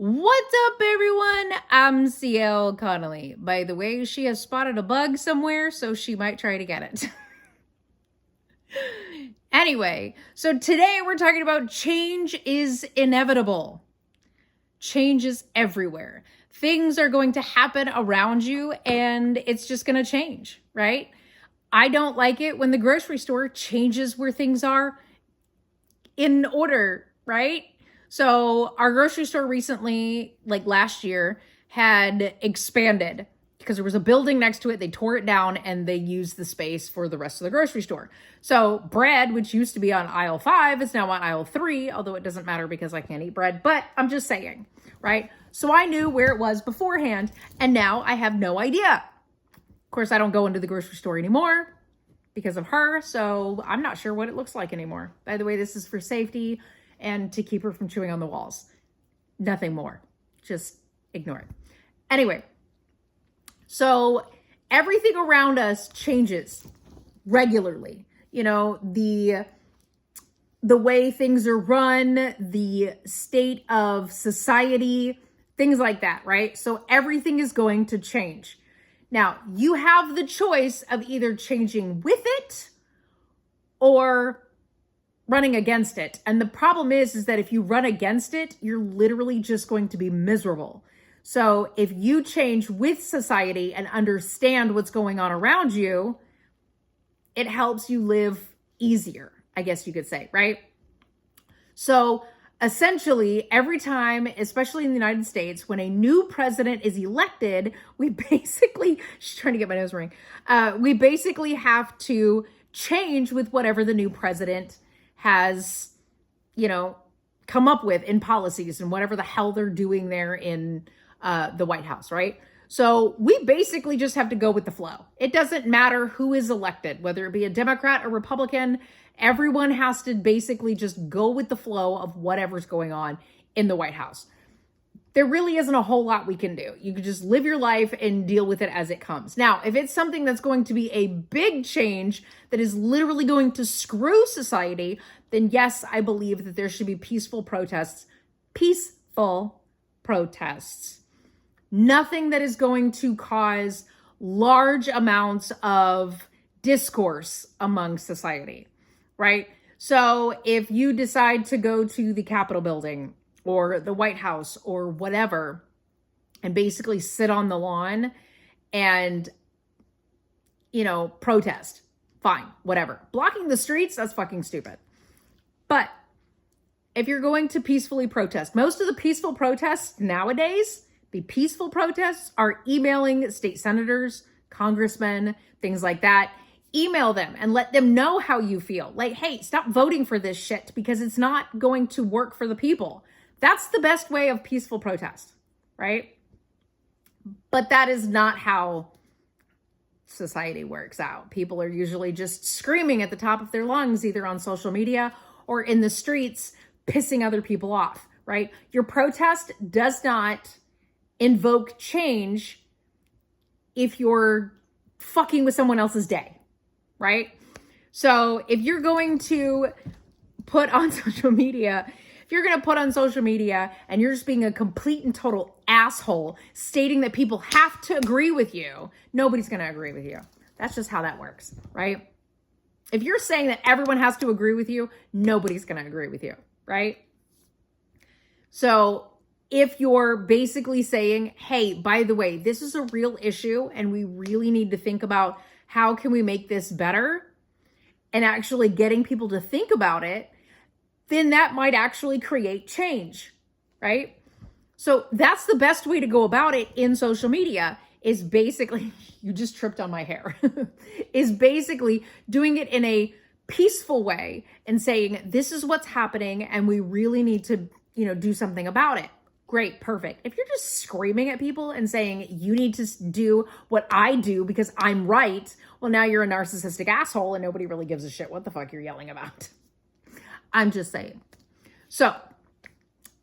What's up, everyone? I'm CL Connolly. By the way, she has spotted a bug somewhere, so she might try to get it. Anyway, so today we're talking about change is inevitable. Change is everywhere. Things are going to happen around you, and it's just going to change, right? I don't like it when the grocery store changes where things are in order, right? So our grocery store recently, like last year, had expanded because there was a building next to it. They tore it down and they used the space for the rest of the grocery store. So bread, which used to be on aisle 5, is now on aisle 3, although it doesn't matter because I can't eat bread, but I'm just saying, right? So I knew where it was beforehand, and now I have no idea. Of course, I don't go into the grocery store anymore because of her, so I'm not sure what it looks like anymore. By the way, this is for safety and to keep her from chewing on the walls. Nothing more. Just ignore it. Anyway, so everything around us changes regularly. You know, the way things are run, the state of society, things like that, right? So everything is going to change. Now, you have the choice of either changing with it or running against it. And the problem is that if you run against it, you're literally just going to be miserable. So if you change with society and understand what's going on around you, it helps you live easier, I guess you could say, right? So essentially, every time, especially in the United States, when a new president is elected, we basically, she's trying to get my nose ring, we basically have to change with whatever the new president has, come up with in policies and whatever the hell they're doing there in the White House, right? So we basically just have to go with the flow. It doesn't matter who is elected, whether it be a Democrat or Republican. Everyone has to basically just go with the flow of whatever's going on in the White House. There really isn't a whole lot we can do. You can just live your life and deal with it as it comes. Now, if it's something that's going to be a big change that is literally going to screw society, then yes, I believe that there should be peaceful protests. Peaceful protests. Nothing that is going to cause large amounts of discourse among society, right? So if you decide to go to the Capitol building or the White House or whatever, and basically sit on the lawn and, protest, fine, whatever. Blocking the streets, that's fucking stupid. But if you're going to peacefully protest, most of the peaceful protests nowadays, the peaceful protests are emailing state senators, congressmen, things like that. Email them and let them know how you feel. Like, hey, stop voting for this shit because it's not going to work for the people. That's the best way of peaceful protest, right? But that is not how society works out. People are usually just screaming at the top of their lungs, either on social media or in the streets, pissing other people off, right? Your protest does not invoke change if you're fucking with someone else's day, right? So if you're going to put on social media, and you're just being a complete and total asshole, stating that people have to agree with you, nobody's going to agree with you. That's just how that works, right? If you're saying that everyone has to agree with you, nobody's going to agree with you, right? So if you're basically saying, hey, by the way, this is a real issue and we really need to think about how can we make this better, and actually getting people to think about it, then that might actually create change, right? So that's the best way to go about it in social media, is basically, you just tripped on my hair, is basically doing it in a peaceful way and saying, this is what's happening and we really need to, do something about it. Great, perfect. If you're just screaming at people and saying, you need to do what I do because I'm right, well, now you're a narcissistic asshole and nobody really gives a shit what the fuck you're yelling about. I'm just saying. So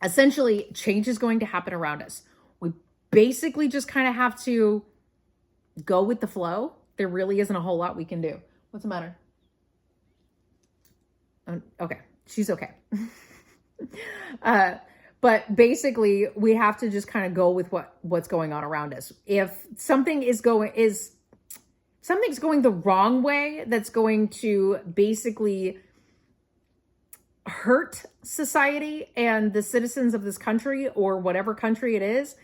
essentially, change is going to happen around us. We basically just kind of have to go with the flow. There really isn't a whole lot we can do. What's the matter? Okay, she's okay. But basically, we have to just kind of go with what's going on around us. If something's going the wrong way, that's going to basically hurt society and the citizens of this country or whatever country it is,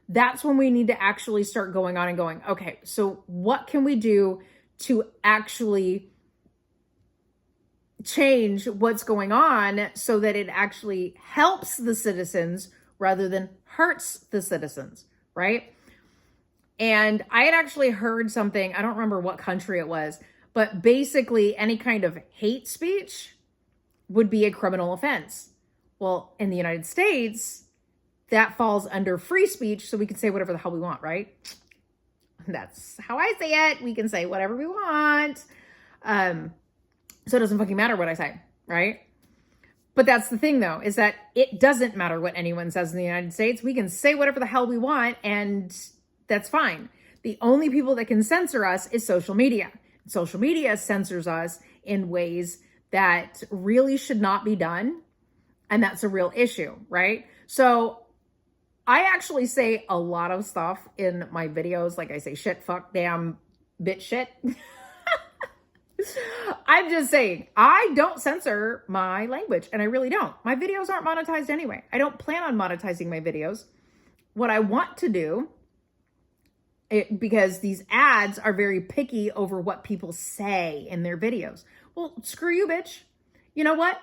that's when we need to actually start going on and going, okay, so what can we do to actually change what's going on so that it actually helps the citizens rather than hurts the citizens, right? And I had actually heard something, I don't remember what country it was, but basically any kind of hate speech would be a criminal offense. Well, in the United States, that falls under free speech, so we can say whatever the hell we want, right? That's how I say it. We can say whatever we want. So it doesn't fucking matter what I say, right? But that's the thing, though, is that it doesn't matter what anyone says in the United States. We can say whatever the hell we want, and that's fine. The only people that can censor us is social media. Social media censors us in ways that really should not be done, and that's a real issue, right? So I actually say a lot of stuff in my videos. Like I say shit, fuck, damn, bitch, shit. I'm just saying, I don't censor my language, and I really don't. My videos aren't monetized anyway. I don't plan on monetizing my videos. What I want to do, because these ads are very picky over what people say in their videos. Well, screw you, bitch. You know what?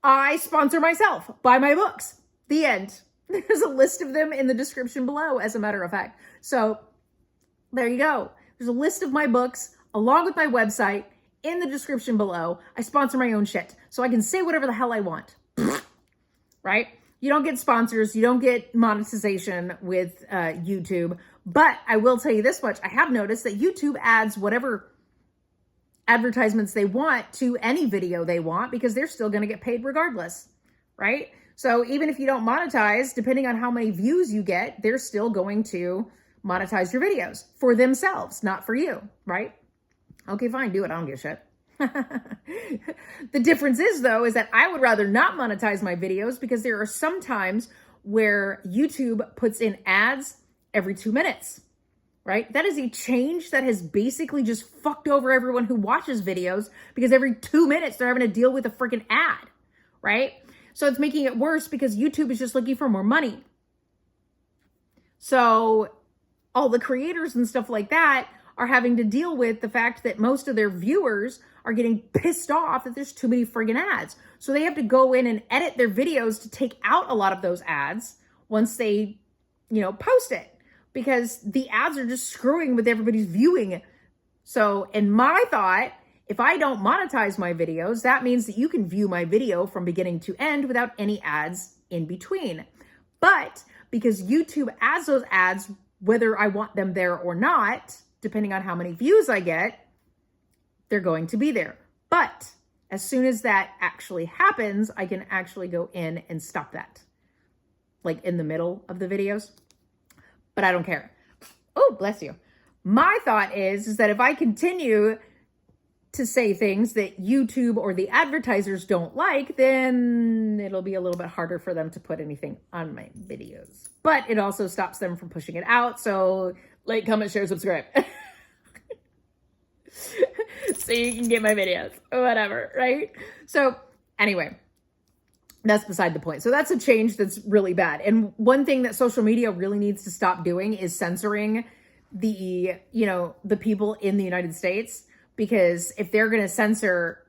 I sponsor myself. Buy my books. The end. There's a list of them in the description below, as a matter of fact. So there you go. There's a list of my books along with my website in the description below. I sponsor my own shit, so I can say whatever the hell I want. Right? You don't get sponsors. You don't get monetization with YouTube. But I will tell you this much. I have noticed that YouTube adds whatever advertisements they want to any video they want, because they're still going to get paid regardless, right? So even if you don't monetize, depending on how many views you get, they're still going to monetize your videos for themselves, not for you, right? Okay, fine, do it. I don't give a shit. The difference is, though, is that I would rather not monetize my videos, because there are some times where YouTube puts in ads every 2 minutes, right? That is a change that has basically just fucked over everyone who watches videos, because every 2 minutes they're having to deal with a freaking ad, right? So it's making it worse because YouTube is just looking for more money. So all the creators and stuff like that are having to deal with the fact that most of their viewers are getting pissed off that there's too many friggin' ads. So they have to go in and edit their videos to take out a lot of those ads once they, post it, because the ads are just screwing with everybody's viewing. So in my thought, if I don't monetize my videos, that means that you can view my video from beginning to end without any ads in between. But because YouTube adds those ads, whether I want them there or not, depending on how many views I get, they're going to be there. But as soon as that actually happens, I can actually go in and stop that, like in the middle of the videos. But I don't care. Oh, bless you. My thought is that if I continue to say things that YouTube or the advertisers don't like, then it'll be a little bit harder for them to put anything on my videos. But it also stops them from pushing it out. So like, comment, share, subscribe. So you can get my videos, whatever, right? So anyway, that's beside the point. So that's a change that's really bad. And one thing that social media really needs to stop doing is censoring the people in the United States. Because if they're going to censor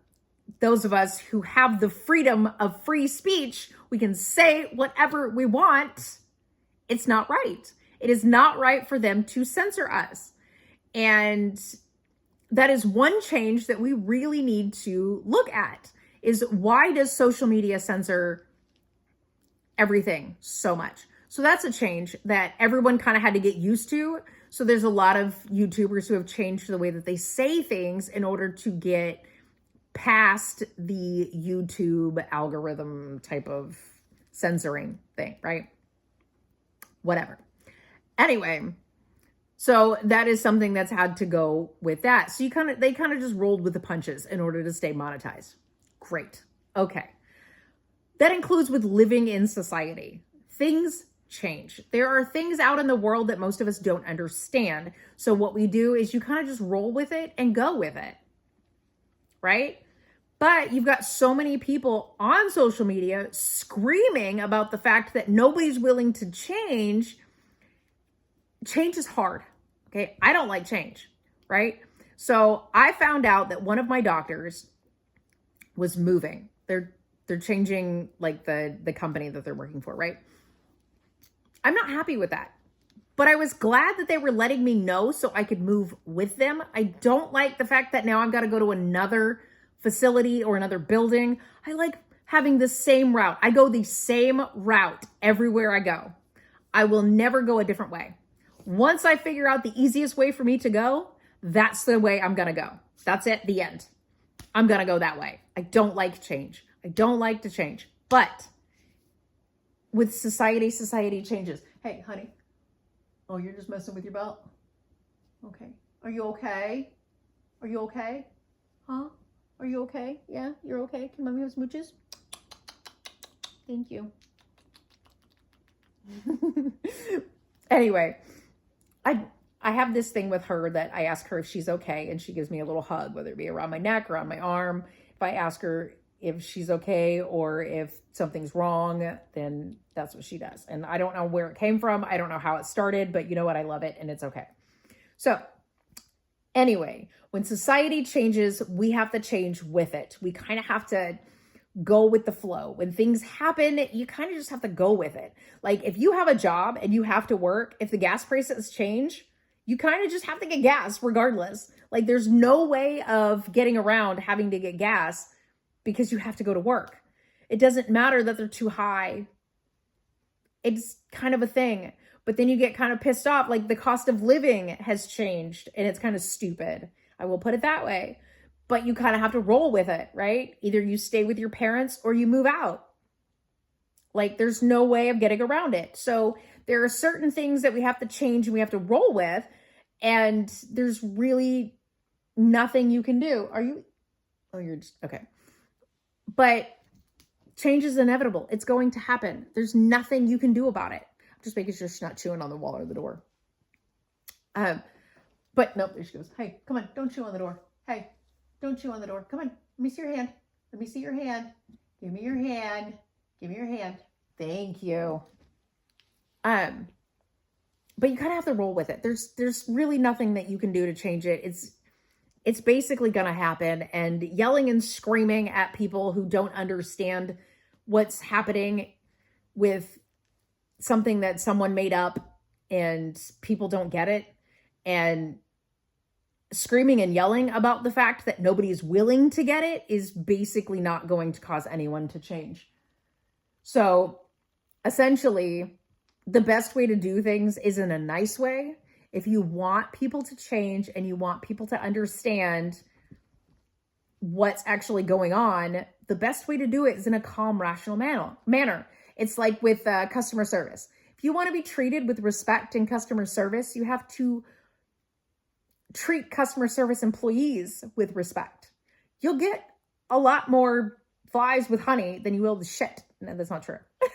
those of us who have the freedom of free speech, we can say whatever we want. It's not right. It is not right for them to censor us. And that is one change that we really need to look at, is why does social media censor everything so much? So that's a change that everyone kind of had to get used to. So there's a lot of YouTubers who have changed the way that they say things in order to get past the YouTube algorithm type of censoring thing, right? Whatever. Anyway, so that is something that's had to go with that. So they kind of just rolled with the punches in order to stay monetized. Great. Okay. That includes with living in society. Things change. There are things out in the world that most of us don't understand. So what we do is you kind of just roll with it and go with it, right? But you've got so many people on social media screaming about the fact that nobody's willing to change. Change is hard, okay? I don't like change, right? So I found out that one of my doctors was moving. They're changing like the company that they're working for, right? I'm not happy with that. But I was glad that they were letting me know so I could move with them. I don't like the fact that now I've got to go to another facility or another building. I like having the same route. I go the same route everywhere I go. I will never go a different way. Once I figure out the easiest way for me to go, that's the way I'm going to go. That's it, the end. I'm going to go that way. I don't like change. I don't like to change. But with society changes. Hey, honey. Oh, you're just messing with your belt? Okay. Are you okay? Are you okay? Huh? Are you okay? Yeah, you're okay? Can mommy have smooches? Thank you. Anyway, I have this thing with her that I ask her if she's okay, and she gives me a little hug, whether it be around my neck, around my arm. If I ask her if she's okay or if something's wrong, then that's what she does. And I don't know where it came from. I don't know how it started, but you know what? I love it and it's okay. So anyway, when society changes, we have to change with it. We kind of have to go with the flow. When things happen, you kind of just have to go with it. Like if you have a job and you have to work, if the gas prices change, you kind of just have to get gas regardless. Like there's no way of getting around having to get gas because you have to go to work. It doesn't matter that they're too high. It's kind of a thing. But then you get kind of pissed off, like the cost of living has changed and it's kind of stupid. I will put it that way. But you kind of have to roll with it, right? Either you stay with your parents or you move out. Like there's no way of getting around it. So there are certain things that we have to change and we have to roll with. And there's really nothing you can do. Oh, you're just, okay. But change is inevitable. It's going to happen. There's nothing you can do about it. Just making sure she's not chewing on the wall or the door. But no, there she goes. Hey, come on. Don't chew on the door. Hey, don't chew on the door. Come on. Let me see your hand. Let me see your hand. Give me your hand. Give me your hand. Thank you. But you kind of have to roll with it. There's really nothing that you can do to change it. It's basically going to happen. And yelling and screaming at people who don't understand what's happening with something that someone made up and people don't get it, and screaming and yelling about the fact that nobody's willing to get it is basically not going to cause anyone to change. So essentially, the best way to do things is in a nice way. If you want people to change and you want people to understand what's actually going on, the best way to do it is in a calm, rational manner. It's like with customer service. If you want to be treated with respect in customer service, you have to treat customer service employees with respect. You'll get a lot more flies with honey than you will with shit. No, that's not true. I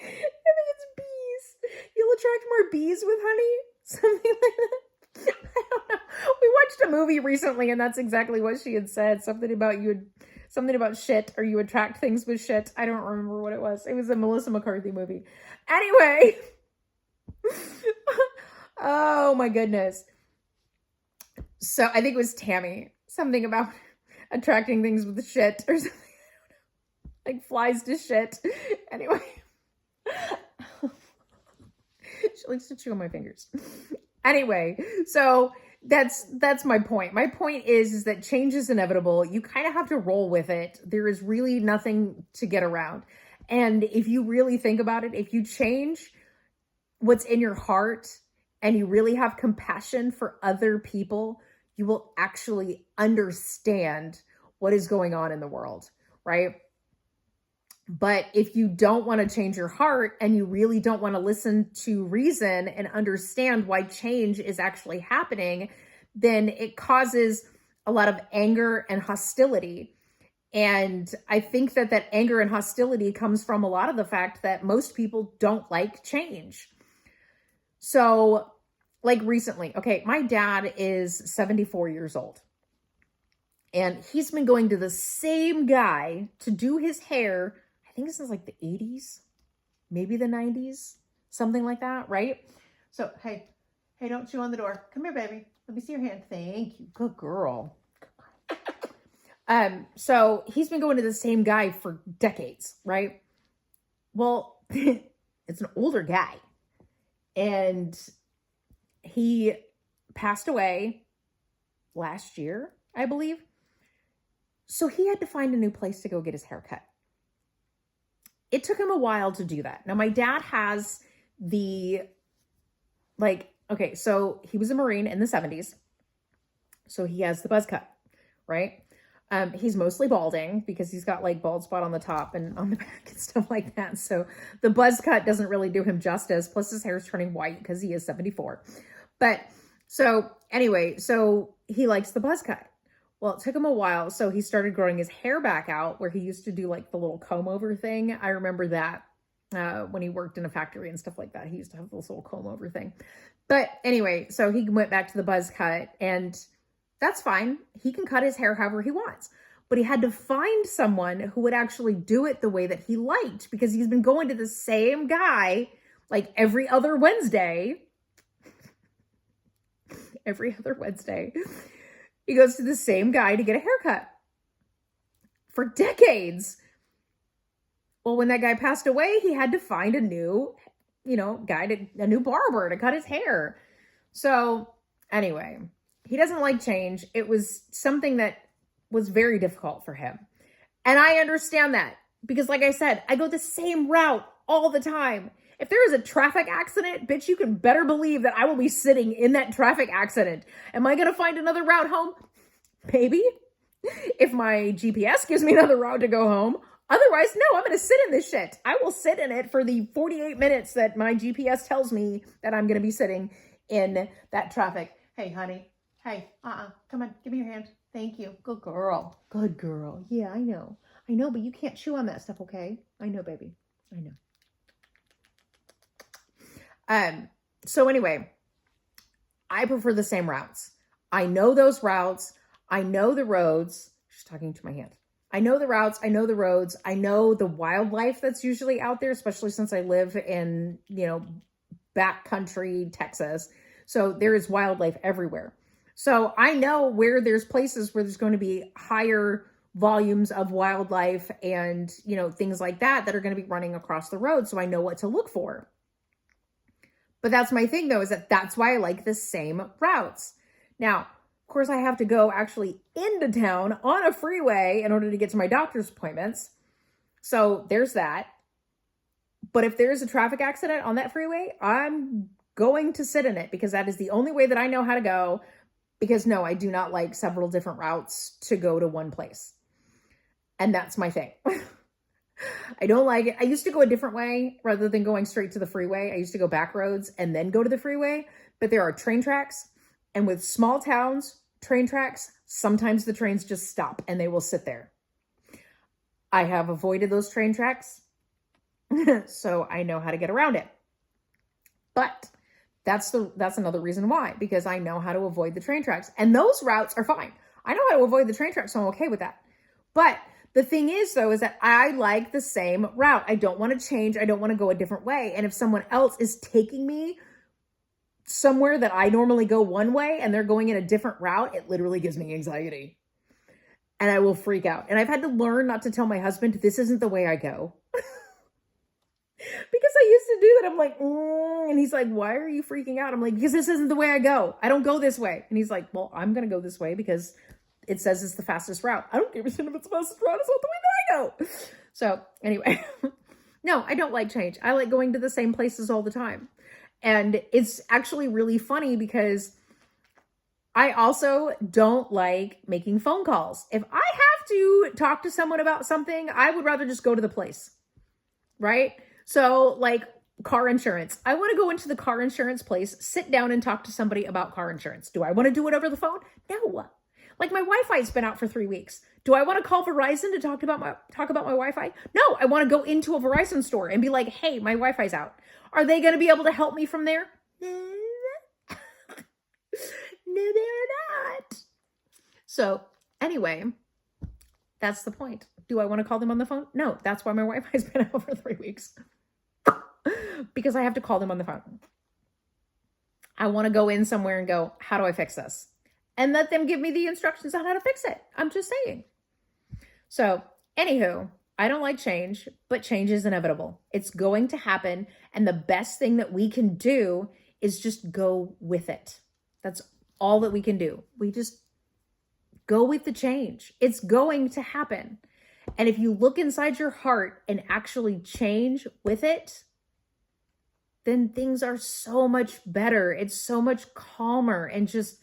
think it's bees. You'll attract more bees with honey. Something like that. I don't know. We watched a movie recently and that's exactly what she had said. Something about shit, or you attract things with shit. I don't remember what it was. It was a Melissa McCarthy movie. Anyway. Oh my goodness. So I think it was Tammy. Something about attracting things with shit or something. Like flies to shit. Anyway. She likes to chew on my fingers. Anyway, so that's my point. My point is that change is inevitable. You kind of have to roll with it. There is really nothing to get around. And if you really think about it, if you change what's in your heart and you really have compassion for other people, you will actually understand what is going on in the world, right? But if you don't want to change your heart and you really don't want to listen to reason and understand why change is actually happening, then it causes a lot of anger and hostility. And I think that that anger and hostility comes from a lot of the fact that most people don't like change. So like recently, okay, my dad is 74 years old. And he's been going to the same guy to do his hair, I think since like the 80s, maybe the 90s, something like that, right? So, hey, don't chew on the door. Come here, baby. Let me see your hand. Thank you. Good girl. So he's been going to the same guy for decades, right? Well, it's an older guy. And he passed away last year, I believe. So he had to find a new place to go get his hair cut. It took him a while to do that. Now, my dad has okay, so he was a Marine in the 70s. So he has the buzz cut, right? He's mostly balding because he's got like bald spot on the top and on the back and stuff like that. So the buzz cut doesn't really do him justice. Plus his hair is turning white because he is 74. But so anyway, so he likes the buzz cut. Well, it took him a while. So he started growing his hair back out where he used to do like the little comb over thing. I remember that when he worked in a factory and stuff like that. He used to have this little comb over thing. But anyway, so he went back to the buzz cut and that's fine. He can cut his hair however he wants. But he had to find someone who would actually do it the way that he liked because he's been going to the same guy like every other Wednesday. Every other Wednesday. He goes to the same guy to get a haircut for decades. Well, when that guy passed away, he had to find a new, a new barber to cut his hair. So anyway, he doesn't like change. It was something that was very difficult for him. And I understand that because like I said, I go the same route all the time. If there is a traffic accident, bitch, you can better believe that I will be sitting in that traffic accident. Am I going to find another route home? Maybe. If my GPS gives me another route to go home. Otherwise, no, I'm going to sit in this shit. I will sit in it for the 48 minutes that my GPS tells me that I'm going to be sitting in that traffic. Hey, honey. Hey, come on, give me your hand. Thank you. Good girl. Good girl. Yeah, I know, but you can't chew on that stuff, okay? I know, baby. I know. So anyway, I prefer the same routes. I know those routes. I know the roads. She's talking to my hand. I know the routes. I know the roads. I know the wildlife that's usually out there, especially since I live in, backcountry Texas. So there is wildlife everywhere. So I know where there's places where there's going to be higher volumes of wildlife and, things like that are going to be running across the road. So I know what to look for. But that's my thing though, is that's why I like the same routes. Now, of course, I have to go actually into town on a freeway in order to get to my doctor's appointments. So there's that. But if there's a traffic accident on that freeway, I'm going to sit in it because that is the only way that I know how to go. Because no, I do not like several different routes to go to one place. And that's my thing. I don't like it. I used to go a different way rather than going straight to the freeway. I used to go back roads and then go to the freeway. But there are train tracks. And with small towns, train tracks, sometimes the trains just stop and they will sit there. I have avoided those train tracks. So I know how to get around it. But that's another reason why, because I know how to avoid the train tracks. And those routes are fine. I know how to avoid the train tracks, so I'm okay with that. But the thing is, though, is that I like the same route. I don't want to change. I don't want to go a different way. And if someone else is taking me somewhere that I normally go one way and they're going in a different route, it literally gives me anxiety. And I will freak out. And I've had to learn not to tell my husband, this isn't the way I go. Because I used to do that. I'm like, and he's like, why are you freaking out? I'm like, because this isn't the way I go. I don't go this way. And he's like, well, I'm going to go this way because it says it's the fastest route. I don't give a shit if it's the fastest route. It's not the way that I go. So anyway, no, I don't like change. I like going to the same places all the time. And it's actually really funny because I also don't like making phone calls. If I have to talk to someone about something, I would rather just go to the place, right? So like car insurance, I want to go into the car insurance place, sit down and talk to somebody about car insurance. Do I want to do it over the phone? No. Like my Wi-Fi's been out for 3 weeks. Do I want to call Verizon to talk about my Wi-Fi? No, I want to go into a Verizon store and be like, hey, my Wi-Fi's out. Are they going to be able to help me from there? No, they're not. So anyway, that's the point. Do I want to call them on the phone? No, that's why my Wi-Fi's been out for 3 weeks. Because I have to call them on the phone. I want to go in somewhere and go, how do I fix this? And let them give me the instructions on how to fix it. I'm just saying. So, anywho, I don't like change, but change is inevitable. It's going to happen. And the best thing that we can do is just go with it. That's all that we can do. We just go with the change. It's going to happen. And if you look inside your heart and actually change with it, then things are so much better. It's so much calmer and just,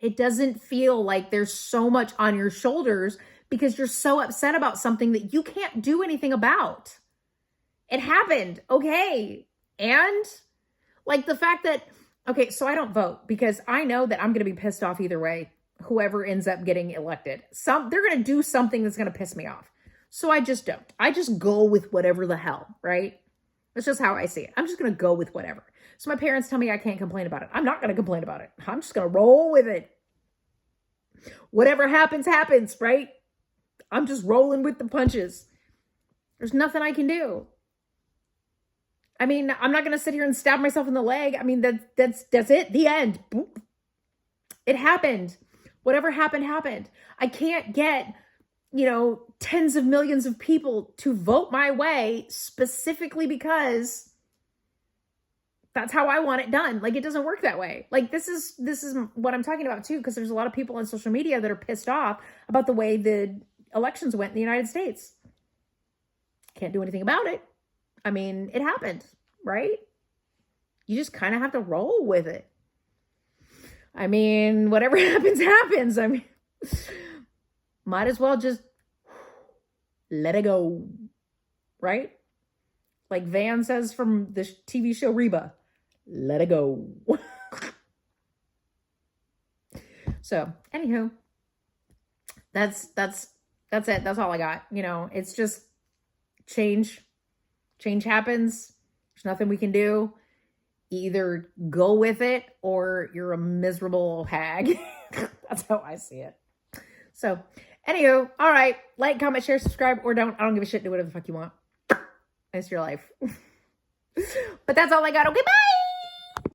it doesn't feel like there's so much on your shoulders because you're so upset about something that you can't do anything about. It happened. Okay. And like the fact that, okay, so I don't vote because I know that I'm going to be pissed off either way. Whoever ends up getting elected, they're going to do something that's going to piss me off. So I just don't. I just go with whatever the hell, right? That's just how I see it. I'm just going to go with whatever. So my parents tell me I can't complain about it. I'm not going to complain about it. I'm just going to roll with it. Whatever happens, happens, right? I'm just rolling with the punches. There's nothing I can do. I mean, I'm not going to sit here and stab myself in the leg. I mean, that's it. The end. Boop. It happened. Whatever happened, happened. I can't get, tens of millions of people to vote my way specifically because that's how I want it done. Like, it doesn't work that way. Like, this is what I'm talking about too, because there's a lot of people on social media that are pissed off about the way the elections went in the United States. Can't do anything about it. I mean, it happened, right? You just kind of have to roll with it. I mean, whatever happens, happens. I mean, might as well just let it go, right? Like Van says from the TV show Reba, let it go. So, anywho, that's it. That's all I got. It's just change. Change happens. There's nothing we can do. Either go with it or you're a miserable hag. That's how I see it. So, anywho, all right. Like, comment, share, subscribe, or don't. I don't give a shit. Do whatever the fuck you want. It's your life. But that's all I got. Okay, bye.